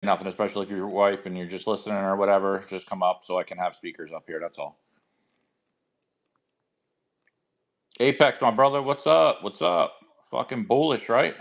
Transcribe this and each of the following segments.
nothing, especially if you're your wife and you're just listening or whatever. Just come up so I can have speakers up here. That's all. Apex, my brother, what's up? What's up? Fucking bullish, right?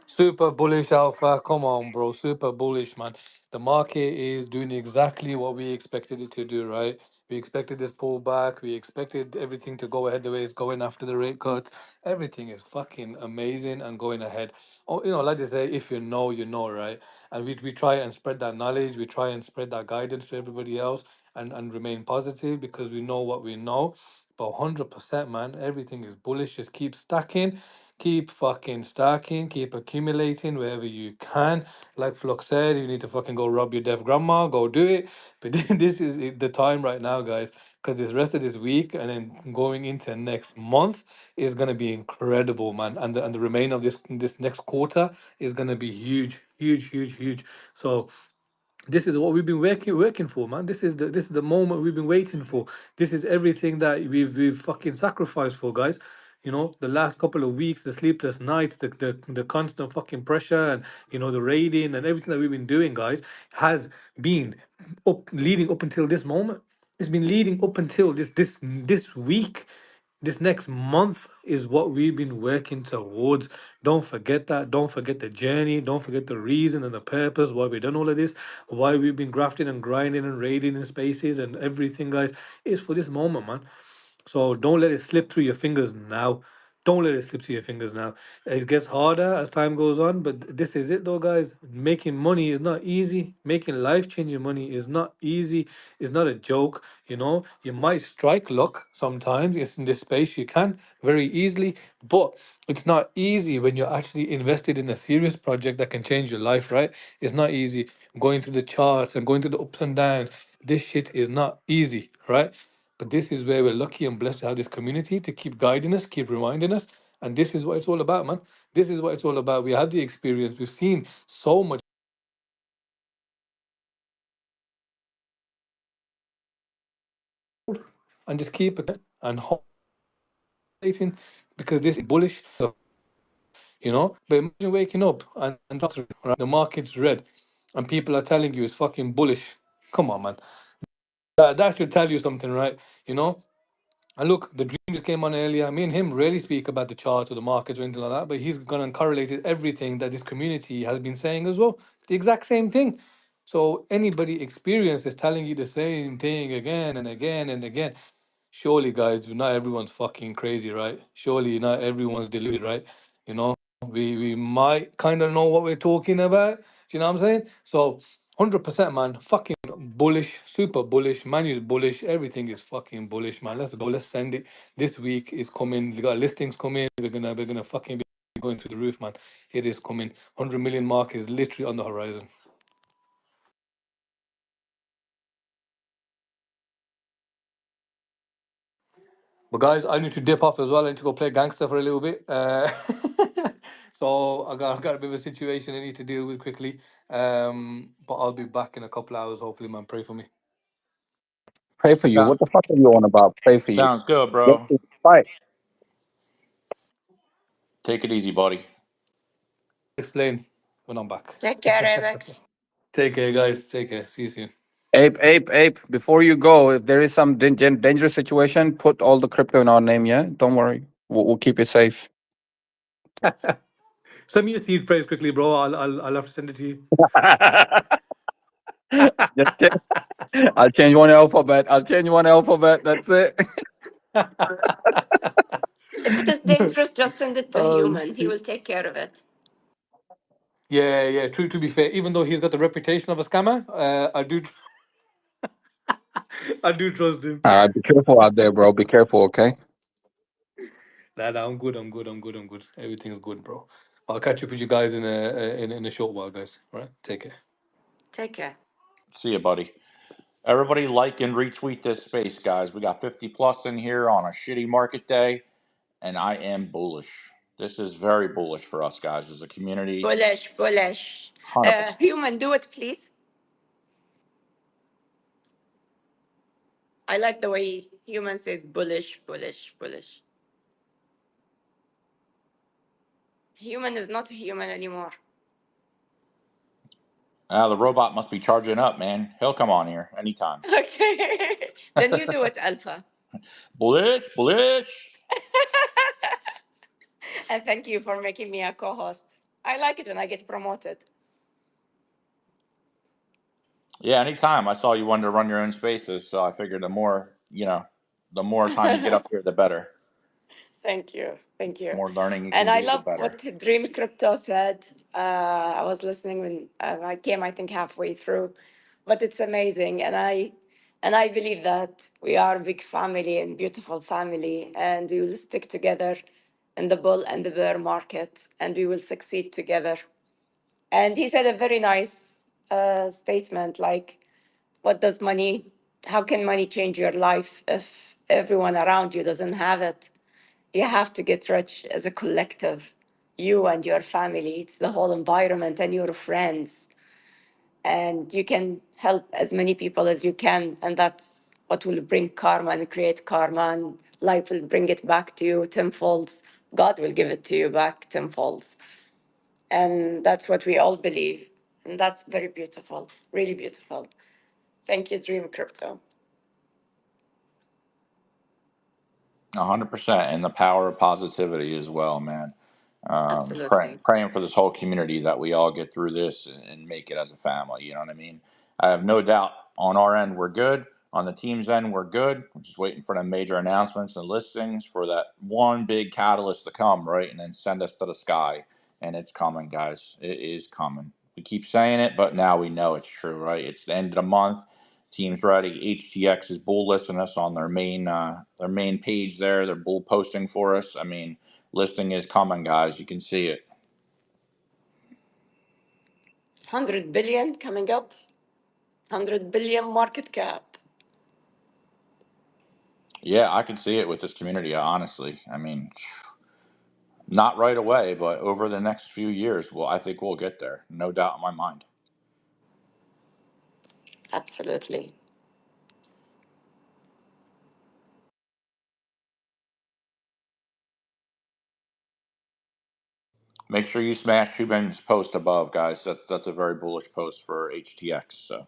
Super bullish alpha. Come on, bro. Super bullish, man. The market is doing exactly what we expected it to do, right? We expected this pullback. We expected everything to go ahead the way it's going after the rate cut. Everything is fucking amazing and going ahead. Oh, like they say, if you know, you know, right? And we try and spread that knowledge. We try and spread that guidance to everybody else and remain positive because we know what we know. But 100%, man, everything is bullish. Just keep stacking. Keep fucking stacking, keep accumulating wherever you can. Like Flock said, you need to fucking go rob your deaf grandma, go do it. But this is the time right now, guys, because this rest of this week and then going into next month is gonna be incredible, man. And the remainder of this next quarter is gonna be huge, huge, huge, huge. So this is what we've been working for, man. This is the moment we've been waiting for. This is everything that we've fucking sacrificed for, guys. The last couple of weeks, the sleepless nights, the constant fucking pressure, and the raiding and everything that we've been doing, guys, has been up leading up until this moment. It's been leading up until this week. This next month is what we've been working towards. Don't forget that. Don't forget the journey. Don't forget the reason and the purpose why we've done all of this, why we've been grafting and grinding and raiding in spaces and everything, guys. Is for this moment, man. So don't let it slip through your fingers now. Don't let it slip through your fingers now. It gets harder as time goes on, but this is it though, guys. Making money is not easy. Making life-changing money is not easy. It's not a joke. You might strike luck sometimes. It's in this space you can very easily, but it's not easy when you're actually invested in a serious project that can change your life, right? It's not easy going through the charts and going through the ups and downs. This shit is not easy, right? But this is where we're lucky and blessed to have this community to keep guiding us, keep reminding us. And this is what it's all about, man. This is what it's all about. We have the experience. We've seen so much and just keep it and waiting because this is bullish, But imagine waking up and the market's red and people are telling you it's fucking bullish. Come on, man. That should tell you something, right? You know? And look, the dream just came on earlier. Me and him rarely speak about the chart or the markets or anything like that, but he's gone and correlated everything that this community has been saying as well. The exact same thing. So anybody experienced is telling you the same thing again and again and again. Surely, guys, not everyone's fucking crazy, right? Surely not everyone's deluded, right? We might kind of know what we're talking about. Do you know what I'm saying? So 100%, man. Fucking bullish, super bullish. MANYU's bullish. Everything is fucking bullish, man. Let's go. Let's send it. This week is coming. We got listings coming. We're gonna fucking be going through the roof, man. It is coming. 100 million mark is literally on the horizon. But guys, I need to dip off as well. I need to go play gangster for a little bit. So I got a bit of a situation I need to deal with quickly. But I'll be back in a couple hours. Hopefully, man. Pray for me. Pray for you. Sound, What the fuck are you on about? Pray for you. sounds good, Get bro. to fight. Take it easy, buddy. Explain when I'm back. Take care, Apex. Take care, guys. Take care. See you soon. Ape. Before you go, if there is some dangerous situation, put all the crypto in our name. Yeah, don't worry. We'll keep it safe. Send me a seed phrase quickly, bro. I'll have to send it to you. Just I'll change one alphabet. I'll change one alphabet. That's it. If it is dangerous, just send it to Oh human. He shit. will take care of it. Yeah, yeah. True. To be fair, even though he's got the reputation of a scammer, I do trust him. All right, be careful out there, bro. Be careful, okay? Nah, I'm good. I'm good. I'm good. I'm good. Everything's good, bro. I'll catch up with you guys in a short while, guys. All right. Take care. Take care. See you, buddy. Everybody like and retweet this space, guys. We got 50 plus in here on a shitty market day, and I am bullish. This is very bullish for us, guys, as a community. Bullish, bullish. 100%. Human, do it, please. I like the way human says bullish, bullish, bullish. Human is not human anymore. The robot must be charging up, man. He'll come on here anytime. Okay. Then you do it, Alpha. Bullish, bullish. And thank you for making me a co-host. I like it when I get promoted. Yeah, anytime. I saw you wanted to run your own spaces, so I figured the more time you get up here, the better. Thank you. Thank you. More learning you And can I do, the love better. what Dream Crypto said. I was listening when I came, I think, halfway through, but it's amazing. And I believe that we are a big family and beautiful family, and we will stick together in the bull and the bear market, and we will succeed together. And he said a very nice statement like, what does money, how can money change your life if everyone around you doesn't have it? You have to get rich as a collective, you and your family. It's the whole environment and your friends. And you can help as many people as you can. And that's what will bring karma and create karma. And life will bring it back to you tenfolds. God will give it to you back tenfolds. And that's what we all believe. And that's very beautiful, really beautiful. Thank you, Dream Crypto. 100%, and the power of positivity as well, man. Absolutely. Praying for this whole community that we all get through this and make it as a family. You know what I mean? I have no doubt on our end we're good. On the team's end, we're good. We're just waiting for the major announcements and listings for that one big catalyst to come, right? And then send us to the sky. And it's coming, guys. It is coming. We keep saying it, but now we know it's true, right? It's the end of the month. Team's ready. HTX is bull listing us on their main page there. They're bull posting for us. I mean, listing is coming, guys. You can see it. 100 billion coming up, 100 billion market cap. Yeah, I can see it with this community, honestly. I mean, not right away, but over the next few years, well, I think we'll get there. No doubt in my mind. Absolutely. Make sure you smash Shubin's post above, guys. That's a very bullish post for HTX. So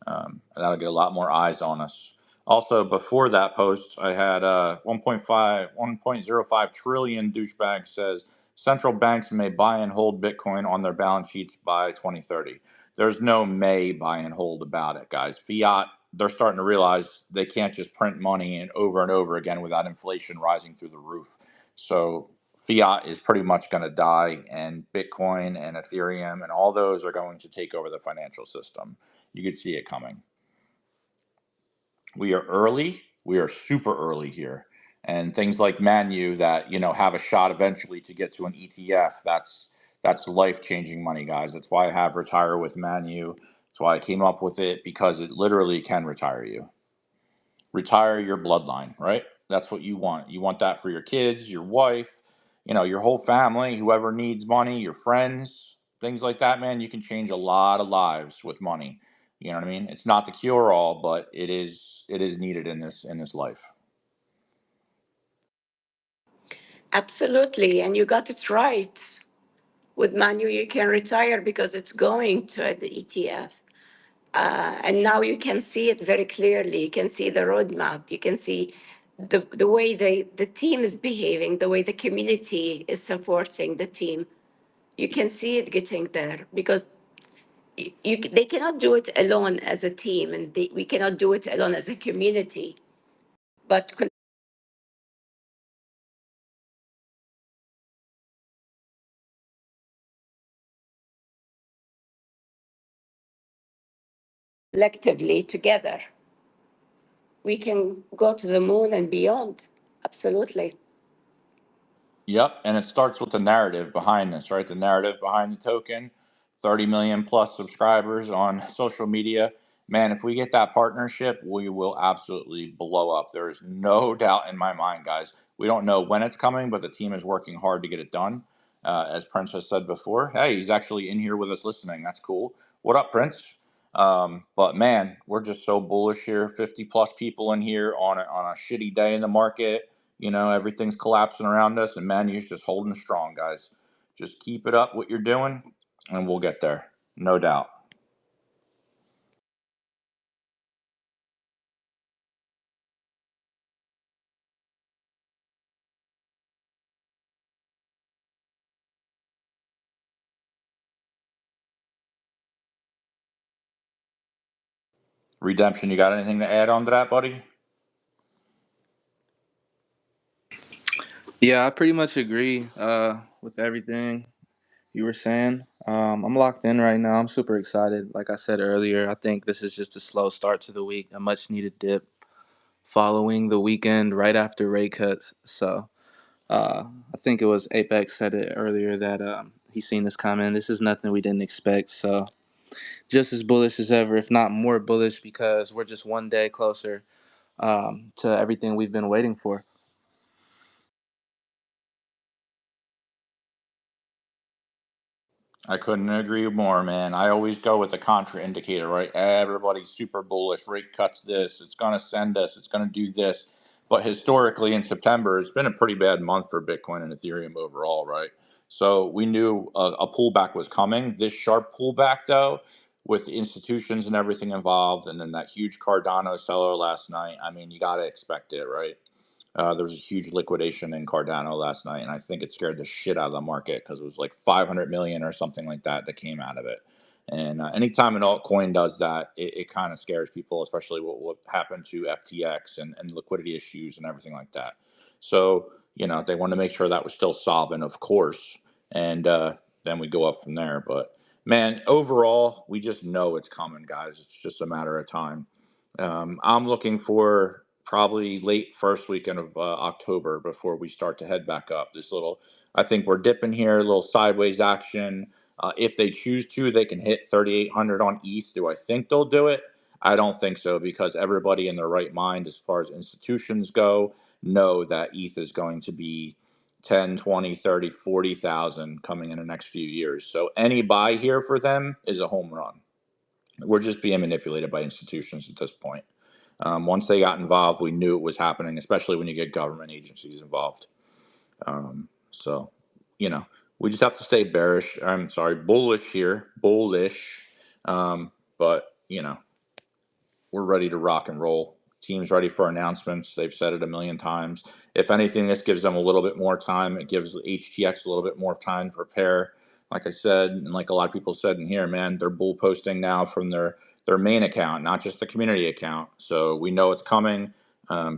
that'll get a lot more eyes on us. Also, before that post, I had 1.05 trillion douchebag says central banks may buy and hold Bitcoin on their balance sheets by 2030. There's no may buy and hold about it, guys. Fiat, they're starting to realize they can't just print money and over again without inflation rising through the roof. So fiat is pretty much going to die, and Bitcoin and Ethereum and all those are going to take over the financial system. You could see it coming. We are early. We are super early here. And things like MANYU that, have a shot eventually to get to an ETF, that's life-changing money, guys. That's why I have Retire with MANYU. That's why I came up with it, because it literally can retire you. Retire your bloodline, right? That's what you want. You want that for your kids, your wife, your whole family, whoever needs money, your friends, things like that, man. You can change a lot of lives with money. You know what I mean? It's not the cure all, but it is needed in this life. Absolutely. And you got it right. With Manu, you can retire because it's going to the ETF. And now you can see it very clearly. You can see the roadmap. You can see the way the team is behaving, the way the community is supporting the team. You can see it getting there because they cannot do it alone as a team, and we cannot do it alone as a community. But collectively together, we can go to the moon and beyond. Absolutely. Yep, and it starts with the narrative behind this, right? The narrative behind the token, 30 million plus subscribers on social media. Man, if we get that partnership, we will absolutely blow up. There is no doubt in my mind, guys. We don't know when it's coming, but the team is working hard to get it done. As Prince has said before, hey, he's actually in here with us listening. That's cool. What up, Prince? But man, we're just so bullish here. 50 plus people in here on a shitty day in the market. Everything's collapsing around us, and Manu's just holding strong, guys. Just keep it up what you're doing, and we'll get there. No doubt. Redemption, you got anything to add on to that, buddy? Yeah, I pretty much agree with everything you were saying. I'm locked in right now. I'm super excited. Like I said earlier, I think this is just a slow start to the week, a much needed dip following the weekend right after rate cuts. So I think it was Apex said it earlier that he's seen this coming. This is nothing we didn't expect. So just as bullish as ever, if not more bullish, because we're just one day closer to everything we've been waiting for. I couldn't agree more, man. I always go with the contra indicator, right? Everybody's super bullish. Rate cuts this. It's going to send us. It's going to do this. But historically, in September, it's been a pretty bad month for Bitcoin and Ethereum overall, right? So we knew a pullback was coming. This sharp pullback, though, with the institutions and everything involved, and then that huge Cardano seller last night, I mean, you got to expect it, right? There was a huge liquidation in Cardano last night, and I think it scared the shit out of the market because it was like 500 million or something like that that came out of it. And anytime an altcoin does that, it kind of scares people, especially what happened to FTX and liquidity issues and everything like that. So, they want to make sure that was still solvent, of course, and then we go up from there. But man, overall, we just know it's coming, guys. It's just a matter of time. I'm looking for probably late first weekend of October before we start to head back up. I think we're dipping here, a little sideways action. If they choose to, they can hit 3,800 on ETH. Do I think they'll do it? I don't think so because everybody in their right mind, as far as institutions go, know that ETH is going to be 10, 20, 30, 40,000 coming in the next few years. So any buy here for them is a home run. We're just being manipulated by institutions at this point. Once they got involved, we knew it was happening, especially when you get government agencies involved. So, you know, we just have to stay bearish. I'm sorry, bullish here, bullish. But we're ready to rock and roll. Team's ready for announcements. They've said it a million times. If anything, this gives them a little bit more time. It gives HTX a little bit more time to prepare. Like I said, and like a lot of people said in here, man, they're bull posting now from their main account, not just the community account. So we know it's coming.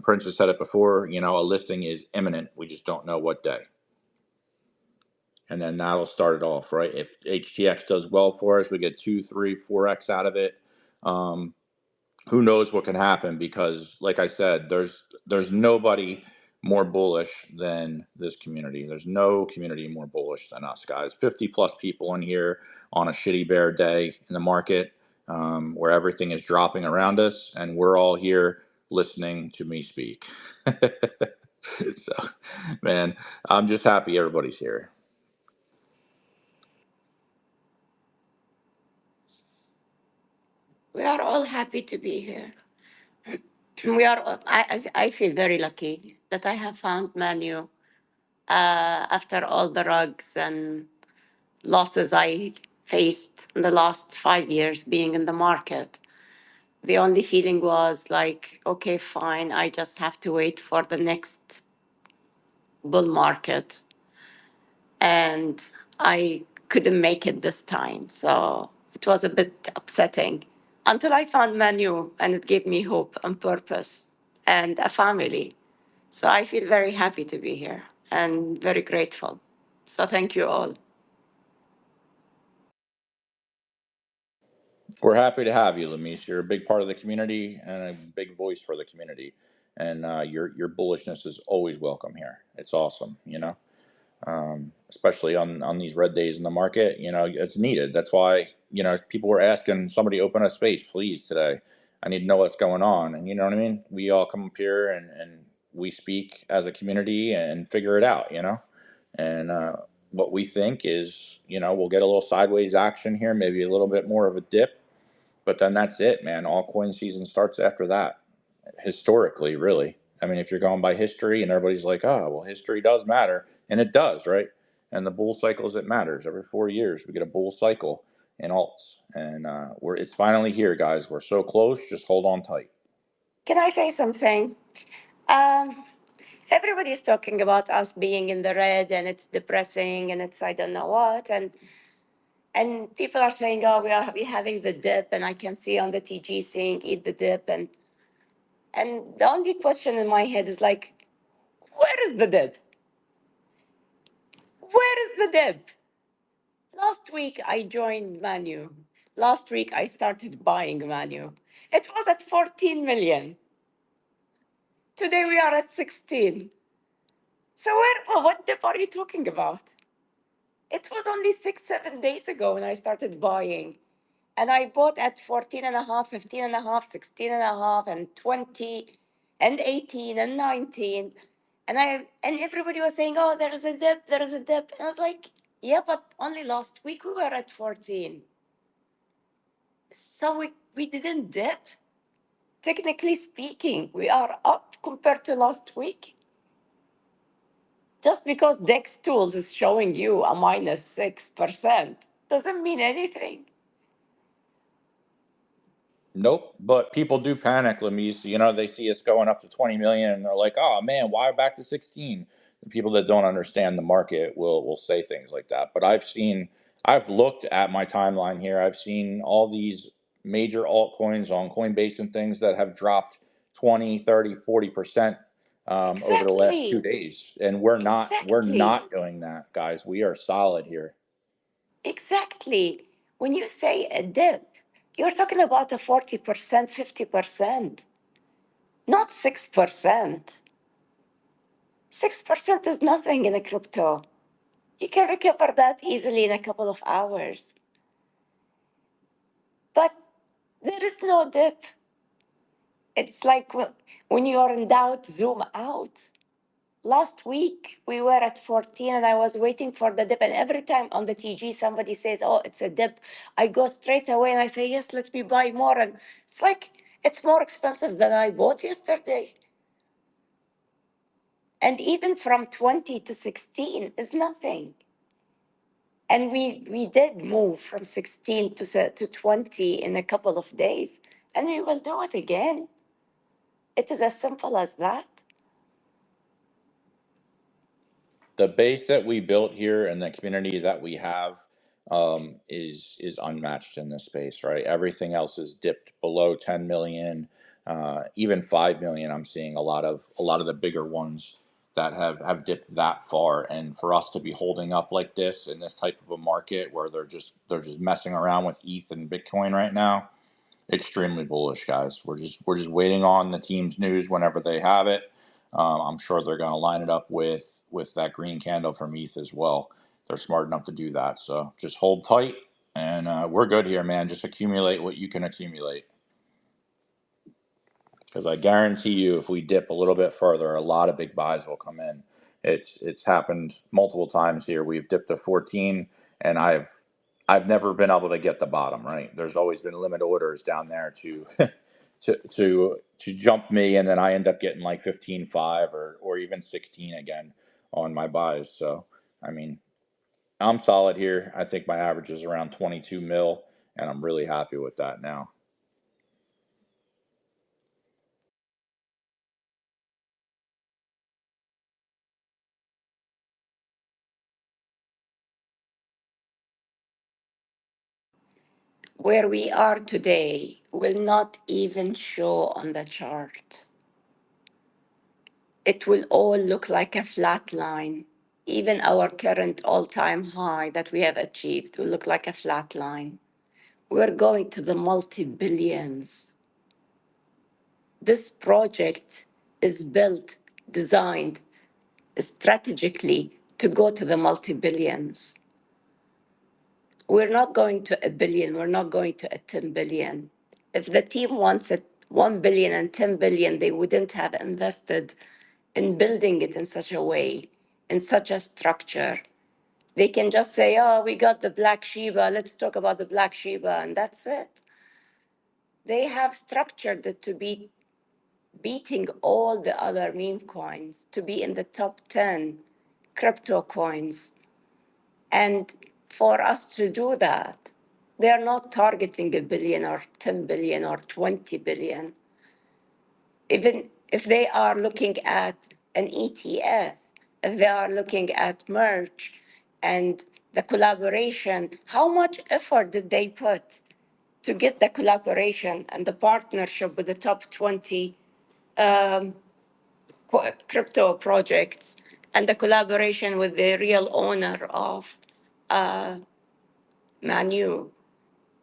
Prince has said it before. A listing is imminent. We just don't know what day. And then that'll start it off, right? If HTX does well for us, we get 2, 3, 4x out of it. Um, who knows what can happen because like I said, there's nobody more bullish than this community. There's no community more bullish than us guys. 50 plus people in here on a shitty bear day in the market, where everything is dropping around us and we're all here listening to me speak. So man, I'm just happy everybody's here. We are all happy to be here. We are. I feel very lucky that I have found Manu after all the rugs and losses I faced in the last 5 years being in the market. The only feeling was like, okay, fine, I just have to wait for the next bull market. And I couldn't make it this time. So it was a bit upsetting until I found Manu and it gave me hope and purpose and a family. So I feel very happy to be here and very grateful. So thank you all. We're happy to have you, Lamise. You're a big part of the community and a big voice for the community. And your bullishness is always welcome here. It's awesome, especially on these red days in the market. It's needed. That's why people were asking somebody open a space, please, today. I need to know what's going on, and you know what I mean. We all come up here and we speak as a community and figure it out. And what we think is, we'll get a little sideways action here, maybe a little bit more of a dip, but then that's it, man. All coin season starts after that. Historically, really. I mean, if you're going by history and everybody's like, oh, well, history does matter. And it does, right? And the bull cycles, it matters. Every 4 years, we get a bull cycle in alts. And it's finally here, guys. We're so close. Just hold on tight. Can I say something? Um, Everybody's talking about us being in the red and it's depressing and it's I don't know what. And And people are saying, oh, we having the dip, and I can see on the TG saying eat the dip. And the only question in my head is like, where is the dip? Where is the dip? Last week I joined MANYU. Last week I started buying MANYU. It was at 14 million. Today we are at 16. So what dip are you talking about? It was only 6, 7 days ago when I started buying. And I bought at 14 and a half, 15 and a half, 16 and a half, and 20, and 18, and 19. And everybody was saying, oh, there is a dip, there is a dip. And I was like, yeah, but only last week we were at 14. So we didn't dip. Technically speaking, we are up compared to last week. Just because Dex Tools is showing you a -6% doesn't mean anything. Nope, but people do panic, Lamise. You know, they see us going up to 20 million and they're like, "Oh man, why back to 16?" The people that don't understand the market will say things like that. But I've looked at my timeline here. I've seen all these major altcoins on Coinbase and things that have dropped 20, 30, 40% over the last Exactly. 2 days. And we're not Exactly. doing that, guys. We are solid here. Exactly. When you say a dip, you're talking about a 40%, 50%, not 6%. 6% is nothing in a crypto. You can recover that easily in a couple of hours. But there is no dip. It's like when you are in doubt, zoom out. Last week we were at 14 and I was waiting for the dip. And every time on the TG somebody says, oh, it's a dip, I go straight away and I say, yes, let me buy more. And it's like, it's more expensive than I bought yesterday. And even from 20 to 16 is nothing. And we did move from 16 to 20 in a couple of days. And we will do it again. It is as simple as that. The base that we built here and the community that we have is unmatched in this space, right? Everything else is dipped below 10 million, even 5 million. I'm seeing a lot of the bigger ones that have dipped that far, and for us to be holding up like this in this type of a market where they're just messing around with ETH and Bitcoin right now, extremely bullish, guys. We're just waiting on the team's news whenever they have it. I'm sure they're going to line it up with that green candle from ETH as well. They're smart enough to do that. So just hold tight, and we're good here, man. Just accumulate what you can accumulate. Because I guarantee you, if we dip a little bit further, a lot of big buys will come in. It's happened multiple times here. We've dipped to 14, and I've never been able to get the bottom. Right, there's always been limit orders down there to to jump me, and then I end up getting like 15.5 or even 16 again on my buys. So I mean, I'm solid here. I think my average is around 22 mil, and I'm really happy with that now. Where we are today will not even show on the chart. It will all look like a flat line. Even our current all-time high that we have achieved will look like a flat line. We're going to the multi-billions. This project is built, designed strategically to go to the multi-billions. We're not going to a billion. We're not going to a 10 billion. If the team wants a 1 billion and 10 billion, they wouldn't have invested in building it in such a way, in such a structure. They can just say, oh, we got the black Shiba, let's talk about the black Shiba, and that's it. They have structured it to be beating all the other meme coins, to be in the top 10 crypto coins. And for us to do that, they are not targeting a billion or 10 billion or 20 billion. Even if they are looking at an ETF, if they are looking at merge and the collaboration, how much effort did they put to get the collaboration and the partnership with the top 20 um, crypto projects and the collaboration with the real owner of uh, MANYU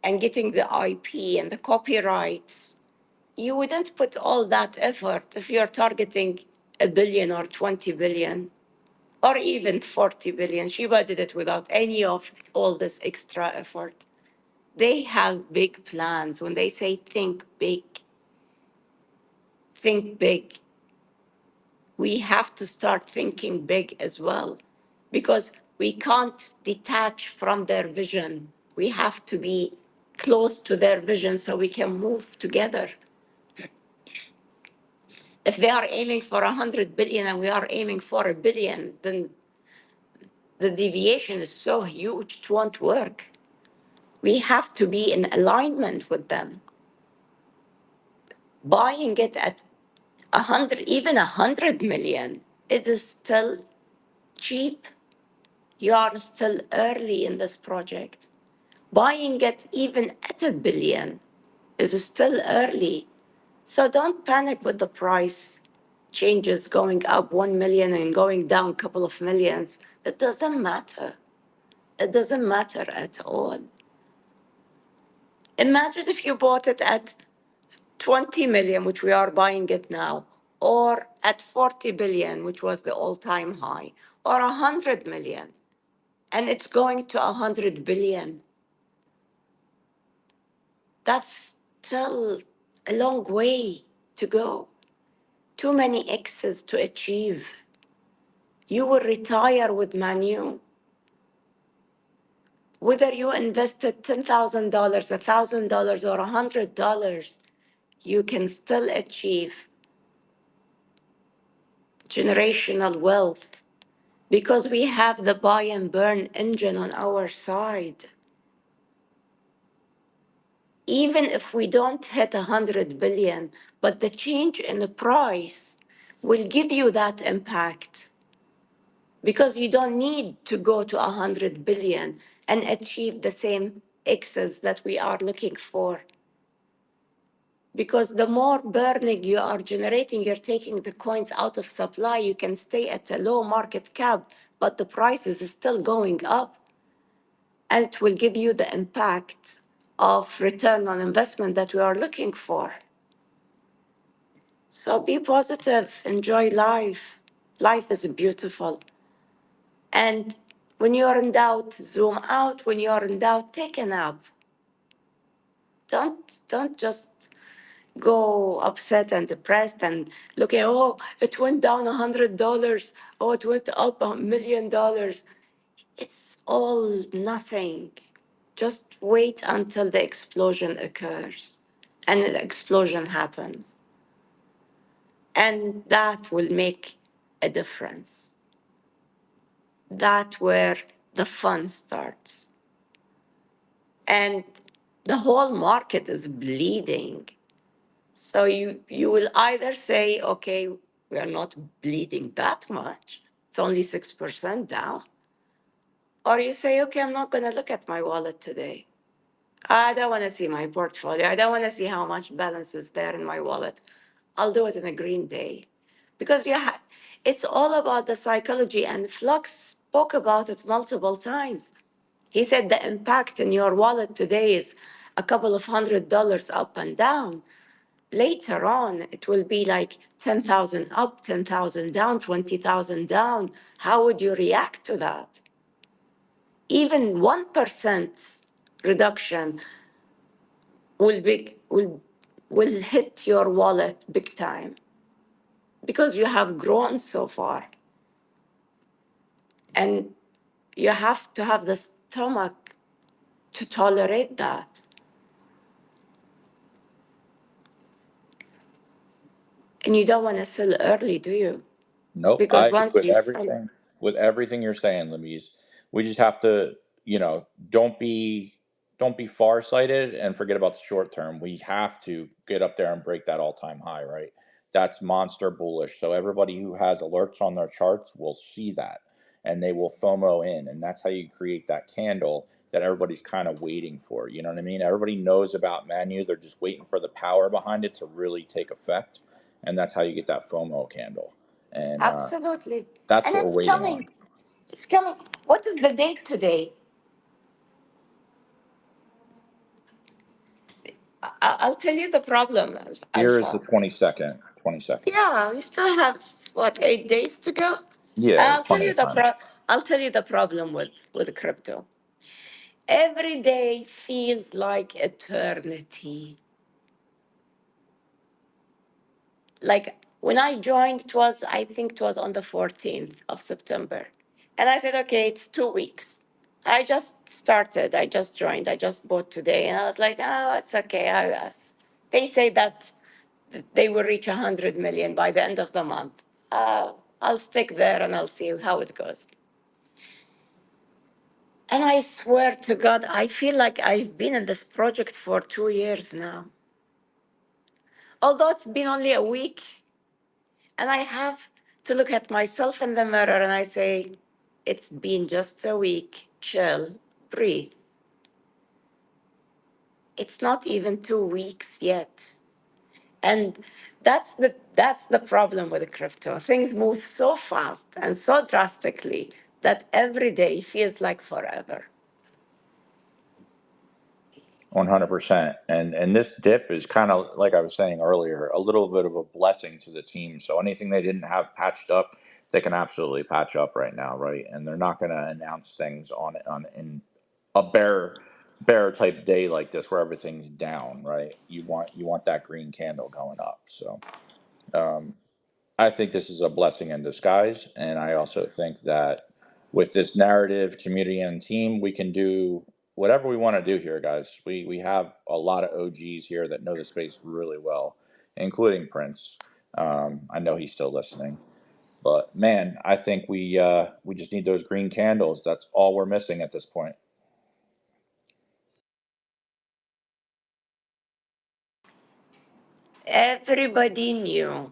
and getting the IP and the copyrights. You wouldn't put all that effort if you're targeting a billion or 20 billion or even 40 billion. Shiba did it without any of all this extra effort. They have big plans. When they say think big, we have to start thinking big as well because we can't detach from their vision. We have to be close to their vision so we can move together. If they are aiming for 100 billion and we are aiming for a billion, then the deviation is so huge, it won't work. We have to be in alignment with them. Buying it at 100, even 100 million, it is still cheap. You are still early in this project. Buying it even at a billion is still early. So don't panic with the price changes going up 1 million and going down a couple of millions. It doesn't matter. It doesn't matter at all. Imagine if you bought it at 20 million, which we are buying it now, or at 40 billion, which was the all-time high, or 100 million, and it's going to 100 billion. That's still a long way to go. Too many X's to achieve. You will retire with MANYU. Whether you invested $10,000, $1,000, or $100, you can still achieve generational wealth because we have the buy and burn engine on our side. Even if we don't hit 100 billion, but the change in the price will give you that impact because you don't need to go to 100 billion and achieve the same X's that we are looking for. Because the more burning you are generating, you're taking the coins out of supply, you can stay at a low market cap, but the price is still going up. And it will give you the impact of return on investment that we are looking for. So be positive, enjoy life. Life is beautiful. And when you're in doubt, zoom out. When you're in doubt, take a nap. Don't just go upset and depressed and look at, oh, it went down $100. Oh, it went up $1 million. It's all nothing. Just wait until the explosion occurs and the explosion happens. And that will make a difference. That's where the fun starts. And the whole market is bleeding. So you will either say, okay, we are not bleeding that much. It's only 6% down. Or you say, okay, I'm not going to look at my wallet today. I don't want to see my portfolio. I don't want to see how much balance is there in my wallet. I'll do it in a green day. Because it's all about the psychology, and Flux spoke about it multiple times. He said the impact in your wallet today is a couple of $100 up and down. Later on, it will be like 10,000 up, 10,000 down, 20,000 down. How would you react to that? Even 1% reduction will hit your wallet big time because you have grown so far, and you have to have the stomach to tolerate that. And you don't want to sell early, do you? Nope, I Because agree once you sell, with everything you're saying, Lamise. We just have to, don't be farsighted and forget about the short term. We have to get up there and break that all-time high, right? That's monster bullish. So everybody who has alerts on their charts will see that. and they will FOMO in, and that's how you create that candle that everybody's kind of waiting for. You know what I mean? Everybody knows about MANYU. They're just waiting for the power behind it to really take effect, and that's how you get that FOMO candle. And Absolutely. that's And what we're it's waiting on. coming. It's coming. What is the date today? I'll tell you the problem, Here is the Alpha. 22nd. 22nd. Yeah, we still have what, 8 days to go. Yeah, there's I'll tell plenty you of time. I'll tell you the problem with crypto. Every day feels like eternity. Like when I joined, I think it was on the 14th of September. And I said, okay, it's 2 weeks. I just started, I just joined, I just bought today. And I was like, oh, it's okay. They say that they will reach 100 million by the end of the month. I'll stick there and I'll see how it goes. And I swear to God, I feel like I've been in this project for 2 years now. Although it's been only a week, and I have to look at myself in the mirror and I say, it's been just a week, chill, breathe. It's not even 2 weeks yet. And that's the problem with crypto. Things move so fast and so drastically that every day feels like forever. 100%. And this dip is kind of like I was saying earlier, a little bit of a blessing to the team. So anything they didn't have patched up, they can absolutely patch up right now, right? And they're not going to announce things on in a bear type day like this where everything's down, right? You want that green candle going up. So um, I think this is a blessing in disguise, and I also think that with this narrative, community, and team, we can do whatever we want to do here, guys. We have a lot of OGs here that know the space really well, including Prince. I know he's still listening, but man, I think we just need those green candles. That's all we're missing at this point. Everybody knew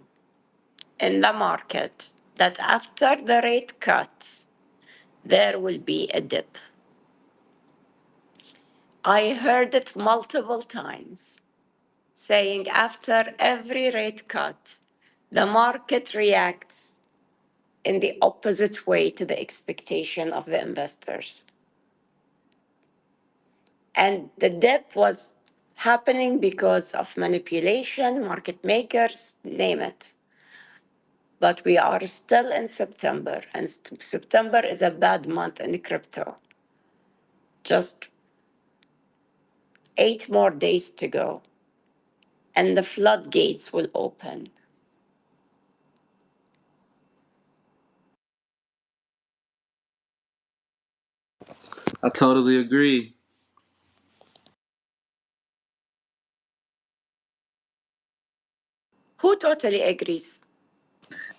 in the market that after the rate cut, there will be a dip. I heard it multiple times saying after every rate cut, the market reacts in the opposite way to the expectation of the investors. And the dip was happening because of manipulation, market makers, name it. But we are still in September, and September is a bad month in crypto. Just 8 more days to go, and the floodgates will open. I totally agree. Who totally agrees?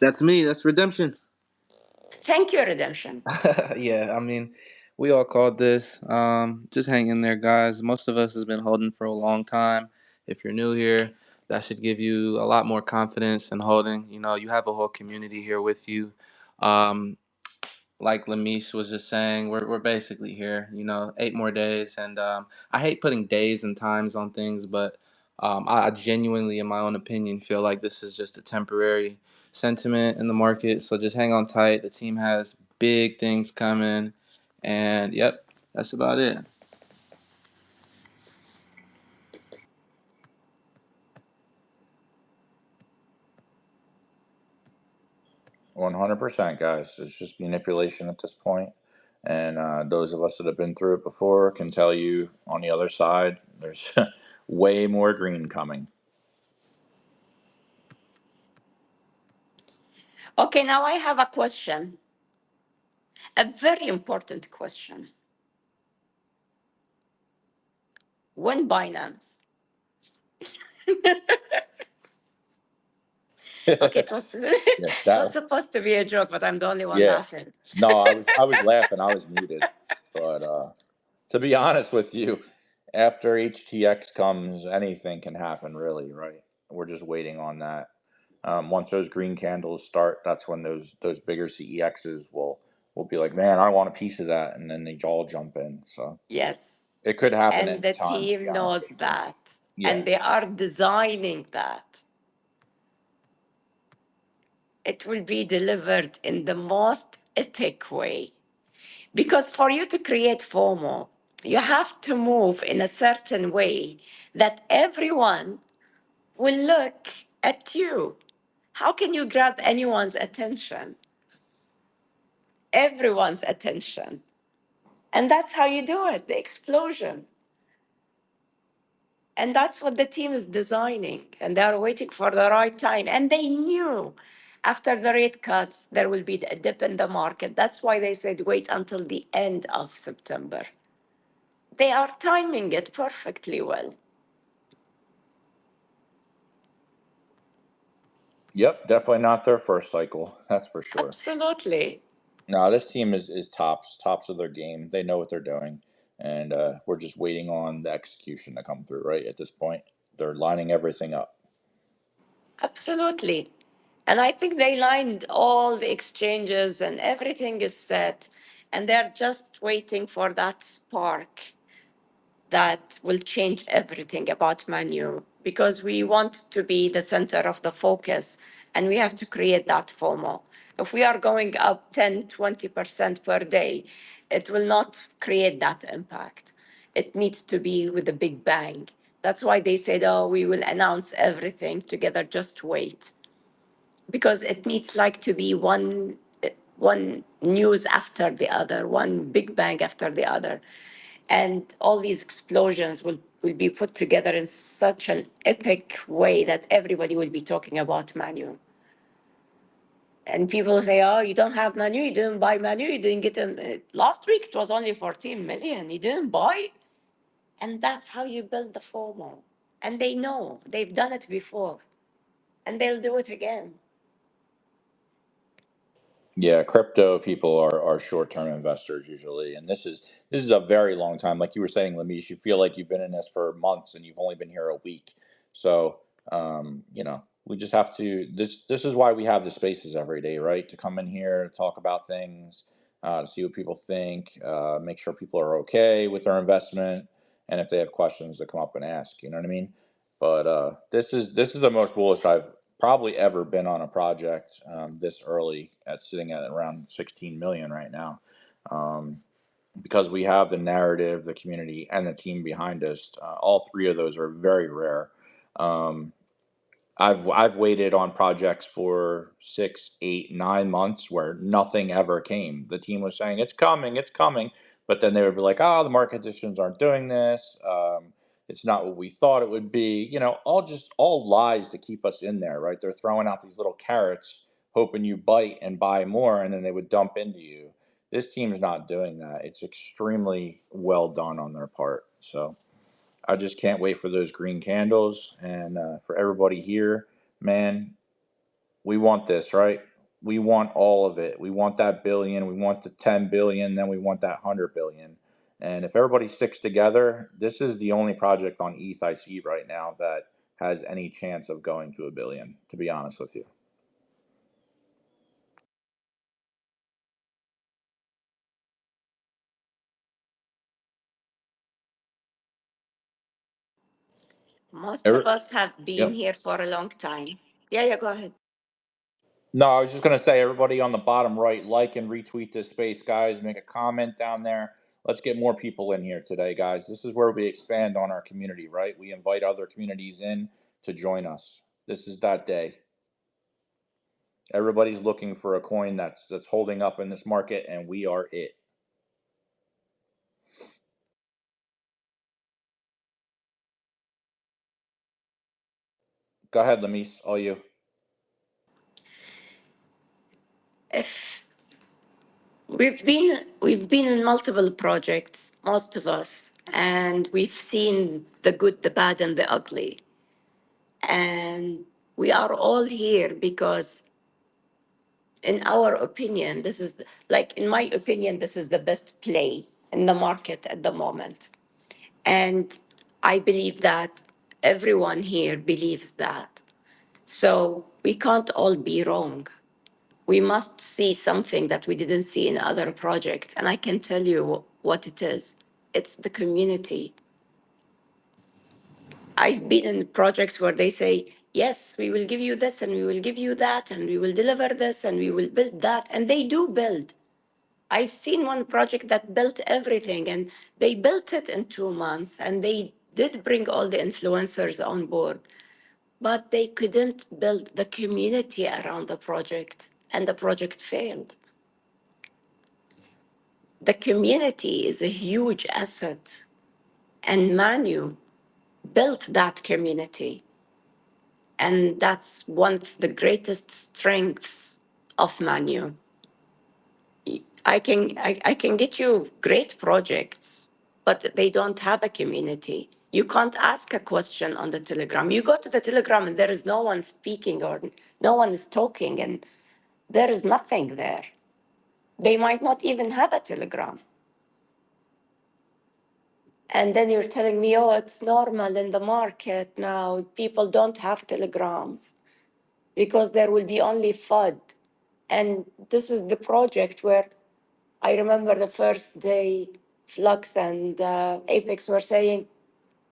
That's me. That's redemption. Thank you, Redemption. Yeah, I mean, we all called this. Just hang in there, guys. Most of us has been holding for a long time. If you're new here, that should give you a lot more confidence in holding. You know, you have a whole community here with you. Um, like Lamish was just saying, we're basically here. You know, 8 more days, and I hate putting days and times on things, but I genuinely, in my own opinion, feel like this is just a temporary sentiment in the market. So just hang on tight. The team has big things coming, and yep, that's about it. 100%, guys. It's just manipulation at this point. And those of us that have been through it before can tell you on the other side, there's way more green coming. Okay, now I have a question, a very important question. When Binance? Okay, Yeah, it was supposed to be a joke, but I'm the only one yeah. laughing. No, I was laughing. I was muted. But to be honest with you, after HTX comes, anything can happen, really, right? We're just waiting on that. Once those green candles start, that's when those bigger CEXs will we'll be like, man, I want a piece of that, and then they all jump in. So Yes. it could happen And the anytime, to be team honest knows with you. that. Yeah. And they are designing that. It will be delivered in the most epic way. Because for you to create FOMO, you have to move in a certain way that everyone will look at you. How can you grab anyone's attention? Everyone's attention. And that's how you do it, the explosion. And that's what the team is designing. And they are waiting for the right time. And they knew after the rate cuts, there will be a dip in the market. That's why they said wait until the end of September. They are timing it perfectly well. Yep, definitely not their first cycle. That's for sure. Absolutely. No, this team is tops of their game. They know what they're doing, and we're just waiting on the execution to come through. Right at this point, they're lining everything up. Absolutely. And I think they lined all the exchanges and everything is set. And they're just waiting for that spark that will change everything about MANYU because we want to be the center of the focus and we have to create that FOMO. If we are going up 10, 20% per day, it will not create that impact. It needs to be with a big bang. That's why they said, oh, we will announce everything together, just wait. Because it needs like to be one news after the other, one big bang after the other, and all these explosions will be put together in such an epic way that everybody will be talking about Manu. And people say, oh, you don't have Manu, you didn't buy Manu, you didn't get them. Last week it was only 14 million, you didn't buy? And that's how you build the FOMO. And they know, they've done it before, and they'll do it again. Yeah, crypto people are short term investors usually, and this is a very long time. Like you were saying, Lamish, you feel like you've been in this for months and you've only been here a week. So, we just have to. This is why we have the spaces every day, right? To come in here, talk about things, to see what people think, make sure people are okay with their investment, and if they have questions, to come up and ask. You know what I mean? But this is the most bullish I've probably ever been on a project this early at sitting at around 16 million right now, um, because we have the narrative, the community, and the team behind us. All three of those are very rare. um, I've waited on projects for 6, 8, 9 months where nothing ever came. The team was saying it's coming, but then they would be like, "Oh, the market conditions aren't doing this. It's not what we thought it would be." All lies to keep us in there, right? They're throwing out these little carrots, hoping you bite and buy more, and then they would dump into you. This team's not doing that. It's extremely well done on their part. So. I just can't wait for those green candles. And for everybody here, man, we want this, right? We want all of it. We want that billion. We want the 10 billion. Then we want that 100 billion. And if everybody sticks together, this is the only project on ETH I see right now that has any chance of going to a billion, to be honest with you. Most of Every, us have been yep. here for a long time. Yeah, yeah, go ahead. No, I was just going to say, everybody on the bottom right, like and retweet this space, guys. Make a comment down there. Let's get more people in here today, guys. This is where we expand on our community, right? We invite other communities in to join us. This is that day. Everybody's looking for a coin that's holding up in this market, and we are it. Go ahead, Lamis. All you. If we've been in multiple projects, most of us, and we've seen the good, the bad, and the ugly. And we are all here because, in our opinion, in my opinion, this is the best play in the market at the moment. And I believe that everyone here believes that. So we can't all be wrong. We must see something that we didn't see in other projects. And I can tell you what it is. It's the community. I've been in projects where they say, yes, we will give you this and we will give you that and we will deliver this and we will build that. And they do build. I've seen one project that built everything and they built it in 2 months and they did bring all the influencers on board, but they couldn't build the community around the project and the project failed. The community is a huge asset and MANYU built that community. And that's one of the greatest strengths of MANYU. I can get you great projects, but they don't have a community. You can't ask a question on the Telegram. You go to the Telegram and there is no one speaking or no one is talking and there is nothing there. They might not even have a Telegram. And then you're telling me, oh, it's normal in the market now. People don't have Telegrams because there will be only FUD. And this is the project where I remember the first day Flux and Apex were saying,